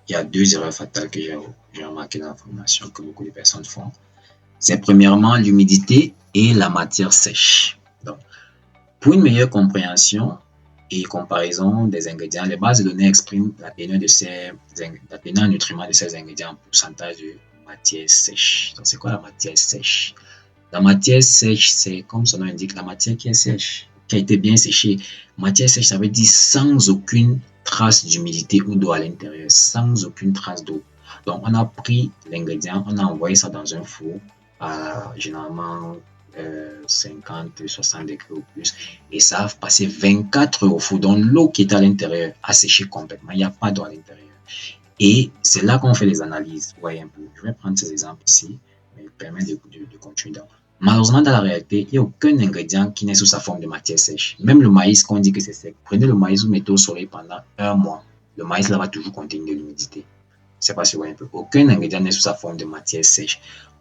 il y a deux erreurs fatales que j'ai remarquées dans la formation que beaucoup de personnes font. C'est premièrement l'humidité et la matière sèche. Donc, pour une meilleure compréhension et comparaison des ingrédients, les bases de données expriment la teneur en nutriments de ces ingrédients en pourcentage de matière sèche. Donc, c'est quoi la matière sèche? La matière sèche, c'est comme son nom indique, la matière qui est sèche, qui a été bien séchée. Matière sèche, ça veut dire sans aucune trace d'humidité ou d'eau à l'intérieur, sans aucune trace d'eau. Donc, on a pris l'ingrédient, on a envoyé ça dans un four à généralement 50-60 degrés ou plus, et ça a passé 24 heures au four. Donc, l'eau qui est à l'intérieur a séché complètement, il n'y a pas d'eau à l'intérieur. Et c'est là qu'on fait les analyses. Vous voyez un peu. Je vais prendre ces exemples ici, mais il permet de continuer. Malheureusement, dans la réalité, il n'y a aucun ingrédient qui n'est sous sa forme de matière sèche. Même le maïs, qu'on dit que c'est sec. Prenez le maïs, vous mettez au soleil pendant un mois. Le maïs là va toujours contenir de l'humidité. Je ne sais pas si vous voyez un peu. Aucun ingrédient n'est sous sa forme de matière sèche.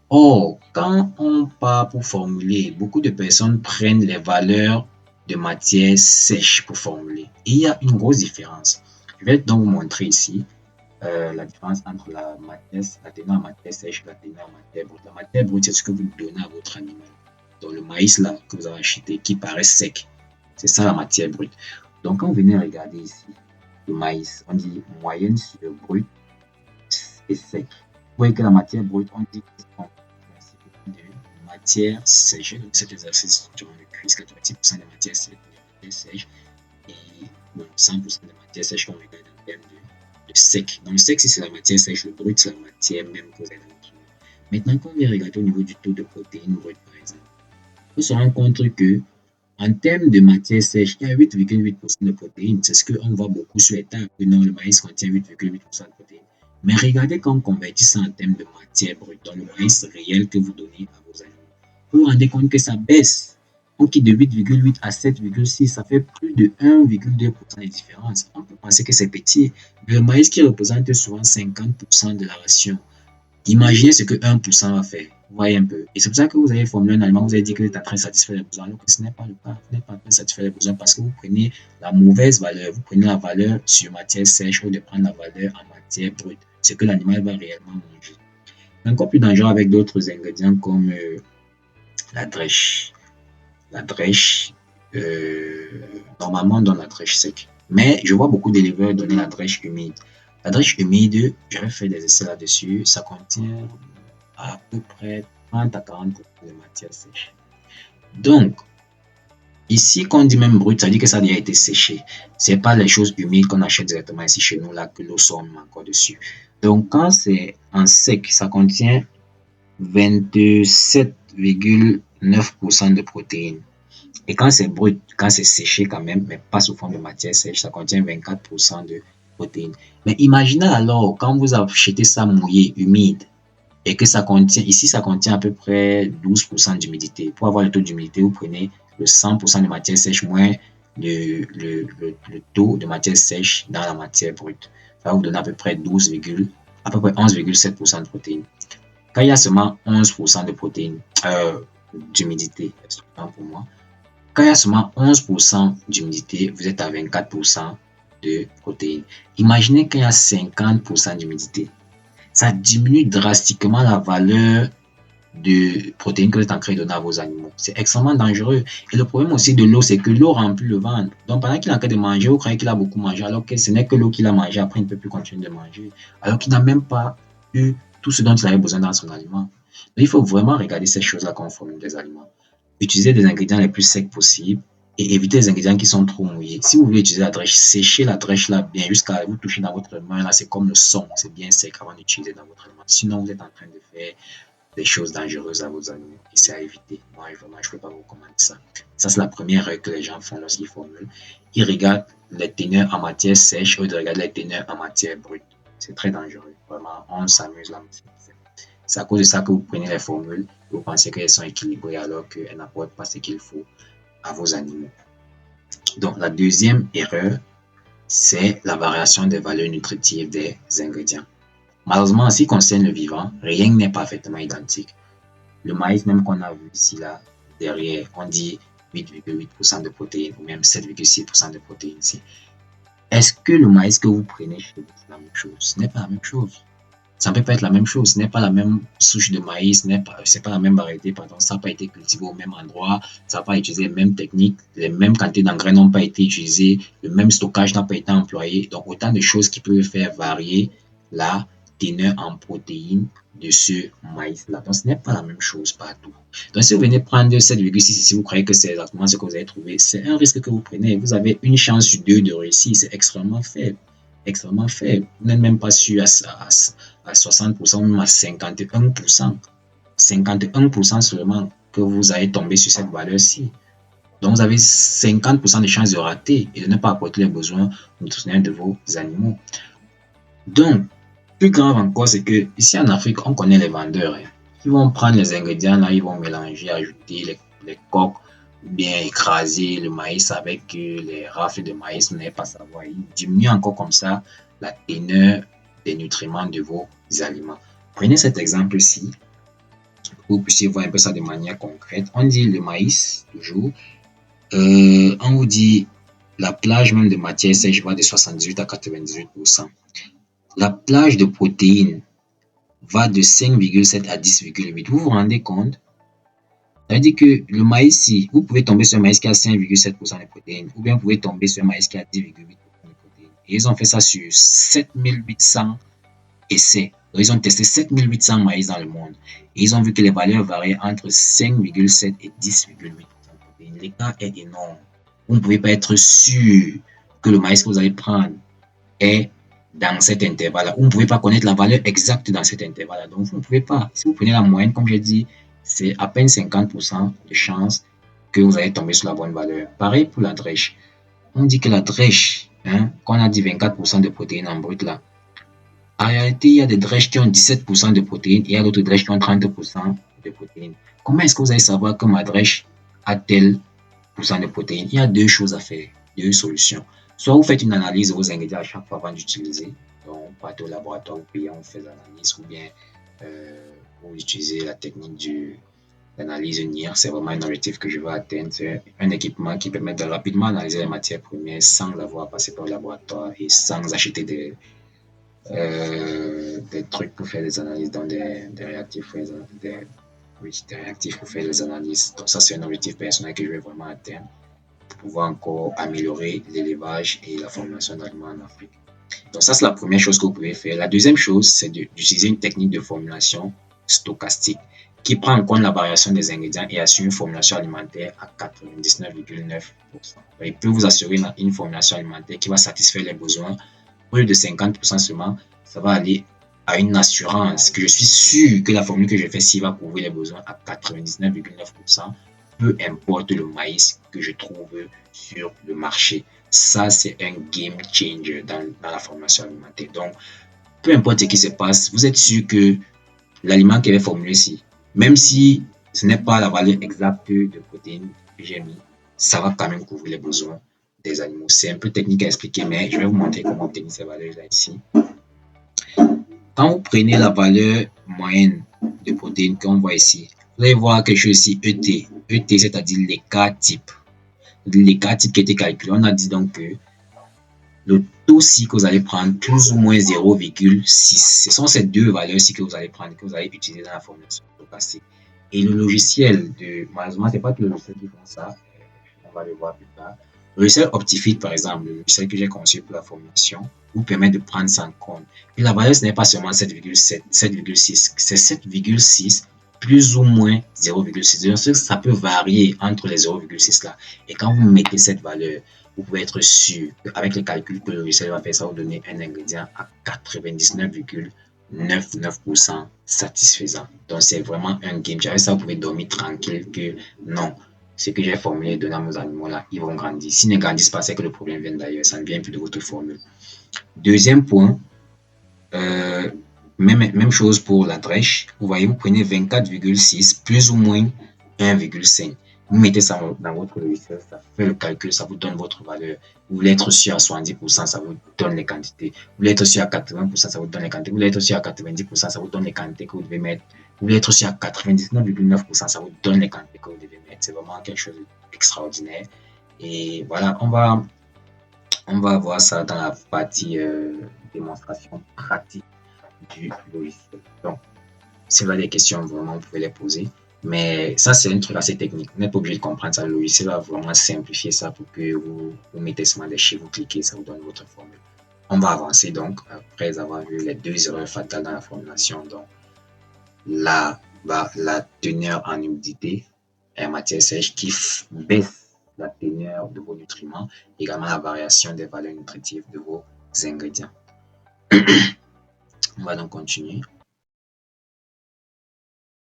Or, quand on part pour formuler, beaucoup de personnes prennent les valeurs de matière sèche pour formuler. Et il y a une grosse différence. Je vais donc vous montrer ici la différence entre la teneur en matière sèche et la teneur en matière brute. La matière brute, c'est ce que vous donnez à votre animal. Donc, le maïs là, que vous avez acheté, qui paraît sec, c'est ça la matière brute. Donc, quand vous venez regarder ici, le maïs, on dit moyenne sur brut et sec. Vous voyez que la matière brute, on dit que c'est de matière sèche. Donc, cet exercice, je le cuisse, 86% de matière sèche et 100% de matière sèche qu'on regarde en termes de sec. Dans le sec, c'est la matière sèche, le brut, c'est la matière même que vous avez dans votre eau. Maintenant, quand on vient regarder au niveau du taux de protéines brutes, par exemple, on se rend compte que en termes de matière sèche, il y a 8,8% de protéines. C'est ce qu'on voit beaucoup sur les tables. Non, le maïs contient 8,8% de protéines. Mais regardez quand on convertit ça en termes de matière brute, dans le maïs réel que vous donnez à vos animaux. Vous vous rendez compte que ça baisse. On quitte de 8,8 à 7,6, ça fait plus de 1,2% de différence. On peut penser que c'est petit, mais le maïs qui représente souvent 50% de la ration, imaginez ce que 1% va faire. Vous voyez un peu. Et c'est pour ça que vous avez formulé un aliment, vous avez dit que vous êtes en train de satisfaire les besoins, alors que ce n'est pas le cas. Vous n'êtes pas en train de satisfaire les besoins parce que vous prenez la mauvaise valeur. Vous prenez la valeur sur matière sèche ou de prendre la valeur en matière brute, ce que l'animal va réellement manger. C'est encore plus dangereux avec d'autres ingrédients comme la drèche. La drèche, normalement, on donne la drèche sec. Mais je vois beaucoup d'éleveurs donner la drèche humide. La drèche humide, j'avais fait des essais là-dessus, ça contient à peu près 30 à 40% de matière sèche. Donc, ici, quand on dit même brut, ça dit que ça a déjà été séché. Ce n'est pas les choses humides qu'on achète directement ici chez nous, là, que l'eau sort encore dessus. Donc, quand c'est en sec, ça contient 27,9% de protéines. Et quand c'est brut, quand c'est séché quand même, mais pas sous forme de matière sèche, ça contient 24% de protéines. Mais imaginez alors, quand vous achetez ça mouillé, humide, et que ça contient, ici ça contient à peu près 12% d'humidité. Pour avoir le taux d'humidité, vous prenez le 100% de matière sèche moins le taux de matière sèche dans la matière brute. Ça va vous donner à peu près 11,7% de protéines. Quand il y a seulement 11% de protéines, d'humidité, pour moi, quand il y a seulement 11% d'humidité, vous êtes à 24% de protéines. Imaginez qu'il y a 50% d'humidité. Ça diminue drastiquement la valeur de protéines que vous êtes en train de donner à vos animaux. C'est extrêmement dangereux. Et le problème aussi de l'eau, c'est que l'eau remplit le ventre. Donc pendant qu'il est en train de manger, vous croyez qu'il a beaucoup mangé, alors que ce n'est que l'eau qu'il a mangé. Après, il ne peut plus continuer de manger. Alors qu'il n'a même pas eu tout ce dont il avait besoin dans son aliment. Donc il faut vraiment regarder ces choses-là quand on formule des aliments. Utilisez des ingrédients les plus secs possibles et évitez les ingrédients qui sont trop mouillés. Si vous voulez utiliser la drèche, séchez la drèche là bien jusqu'à vous toucher dans votre main. Là, c'est comme le son, c'est bien sec avant d'utiliser dans votre aliment. Sinon, vous êtes en train de faire des choses dangereuses à vos animaux et c'est à éviter. Moi, vraiment, je ne peux pas vous recommander ça. Ça, c'est la première règle que les gens font lorsqu'ils formulent. Ils regardent les teneurs en matière sèche au lieu de regarder les teneurs en matière brute. C'est très dangereux. Vraiment, on s'amuse là. C'est à cause de ça que vous prenez les formules, vous pensez qu'elles sont équilibrées alors qu'elles n'apportent pas ce qu'il faut à vos animaux. Donc, la deuxième erreur, c'est la variation des valeurs nutritives des ingrédients. Malheureusement, en ce qui concerne le vivant, rien n'est parfaitement identique. Le maïs, même qu'on a vu ici, là, derrière, on dit 8,8% de protéines ou même 7,6% de protéines ici. Est-ce que le maïs que vous prenez chez vous, c'est la même chose? Ce n'est pas la même chose. Ça ne peut pas être la même chose. Ce n'est pas la même souche de maïs, c'est pas la même variété, pardon. Ça n'a pas été cultivé au même endroit, ça n'a pas utilisé les mêmes techniques, les mêmes quantités d'engrais n'ont pas été utilisées, le même stockage n'a pas été employé. Donc, autant de choses qui peuvent faire varier la teneur en protéines de ce maïs-là. Donc, ce n'est pas la même chose partout. Donc, si vous venez prendre 7,6 si vous croyez que c'est exactement ce que vous avez trouvé, c'est un risque que vous prenez. Vous avez une chance sur deux de réussir. C'est extrêmement faible. Extrêmement faible. Vous n'êtes même pas sûr à 60%, même à 51%. 51% seulement que vous allez tomber sur cette valeur-ci. Donc, vous avez 50% de chances de rater et de ne pas apporter les besoins nutritionnels de vos animaux. Donc, plus grave encore, c'est que ici en Afrique, on connaît les vendeurs. Ils vont prendre les ingrédients là, ils vont mélanger, ajouter les coques, ou bien écraser le maïs avec les rafles de maïs, vous n'allez pas savoir. Ils diminuent encore comme ça la teneur des nutriments de vos aliments. Prenez cet exemple-ci, pour que vous puissiez voir un peu ça de manière concrète. On dit le maïs, toujours. On vous dit la plage même de matière sèche va de 78 à 98%. La plage de protéines va de 5,7 à 10,8. Vous vous rendez compte? Ça veut dire que le maïs, si vous pouvez tomber sur un maïs qui a 5,7% de protéines, ou bien vous pouvez tomber sur un maïs qui a 10,8% de protéines. Et ils ont fait ça sur 7800 essais. Donc, ils ont testé 7800 maïs dans le monde. Et ils ont vu que les valeurs variaient entre 5,7 et 10,8% de protéines. L'écart est énorme. Vous ne pouvez pas être sûr que le maïs que vous allez prendre est dans cet intervalle-là. Vous ne pouvez pas connaître la valeur exacte dans cet intervalle-là. Donc, vous ne pouvez pas. Si vous prenez la moyenne, comme j'ai dit, c'est à peine 50% de chance que vous allez tomber sur la bonne valeur. Pareil pour la drèche. On dit que la drèche, qu'on a dit 24% de protéines en brut là, en réalité, il y a des drèches qui ont 17% de protéines et il y a d'autres drèches qui ont 30% de protéines. Comment est-ce que vous allez savoir que ma drèche a tel pourcent de protéines? Il y a deux choses à faire, deux solutions. Soit vous faites une analyse de vos ingrédients à chaque fois avant d'utiliser. Donc, vous partez au laboratoire, vous payez, on fait l'analyse, ou bien vous utilisez la technique de l'analyse NIR. C'est vraiment un objectif que je veux atteindre. C'est un équipement qui permet de rapidement analyser les matières premières sans avoir passé par le laboratoire et sans acheter des trucs pour faire des analyses dans des réactifs, des réactifs pour faire des analyses. Donc ça, c'est un objectif personnel que je vais vraiment atteindre pour pouvoir encore améliorer l'élevage et la formulation d'aliments en Afrique. Donc ça, c'est la première chose que vous pouvez faire. La deuxième chose, c'est d'utiliser une technique de formulation stochastique qui prend en compte la variation des ingrédients et assure une formulation alimentaire à 99,9%. Il peut vous assurer une formulation alimentaire qui va satisfaire les besoins plus de 50% seulement. Ça va aller à une assurance que je suis sûr que la formule que je fais ici va couvrir les besoins à 99,9%, peu importe le maïs que je trouve sur le marché. Ça, c'est un game changer dans la formation alimentaire. Donc, peu importe ce qui se passe, vous êtes sûr que l'aliment qui est formulé ici, même si ce n'est pas la valeur exacte de protéines que j'ai mis, ça va quand même couvrir les besoins des animaux. C'est un peu technique à expliquer, mais je vais vous montrer comment obtenir ces valeurs-là ici. Quand vous prenez la valeur moyenne de protéines qu'on voit ici, vous allez voir quelque chose ici, ET. ET, c'est-à-dire l'écart type. L'écart type qui a été calculé, on a dit donc que le taux-ci que vous allez prendre, plus ou moins 0,6. Ce sont ces deux valeurs-ci que vous allez prendre, que vous allez utiliser dans la formulation stochastique. Et le logiciel malheureusement, ce n'est pas tous les logiciels qui font ça. On va le voir plus tard. Le logiciel Optifit, par exemple, le logiciel que j'ai conçu pour la formulation, vous permet de prendre ça en compte. Et la valeur, ce n'est pas seulement 7,7, 7,6, c'est 7,6 plus ou moins 0,6. Ça peut varier entre les 0,6 là. Et quand vous mettez cette valeur, vous pouvez être sûr qu'avec les calculs que le logiciel va faire, ça va vous donner un ingrédient à 99,99% satisfaisant. Donc, c'est vraiment un game changer. Avec ça, vous pouvez dormir tranquille que non, ce que j'ai formulé donnant à nos animaux là, ils vont grandir. S'ils ne grandissent pas, c'est que le problème vient d'ailleurs. Ça ne vient plus de votre formule. Deuxième point, même chose pour la drèche. Vous voyez, vous prenez 24,6 plus ou moins 1,5. Vous mettez ça dans votre logiciel, ça fait le calcul, ça vous donne votre valeur. Vous voulez être sûr à 70%, ça vous donne les quantités. Vous voulez être sûr à 80%, ça vous donne les quantités. Vous voulez être sûr à 90%, ça vous donne les quantités que vous devez mettre. Vous voulez être sûr à 99,9%, ça vous donne les quantités que vous devez mettre. C'est vraiment quelque chose d'extraordinaire. Et voilà, on va On va voir ça dans la partie démonstration pratique du logiciel. Donc, s'il y a des questions, vraiment, vous pouvez les poser. Mais ça, c'est un truc assez technique. Vous n'êtes pas obligé de comprendre ça. Le logiciel va vraiment simplifier ça pour que vous mettez seulement des chiffres, vous cliquez, ça vous donne votre formule. On va avancer donc, après avoir vu les deux erreurs fatales dans la formulation. Donc, la teneur en humidité et matière sèche qui baisse la teneur de vos nutriments, également la variation des valeurs nutritives de vos ingrédients. On va donc continuer.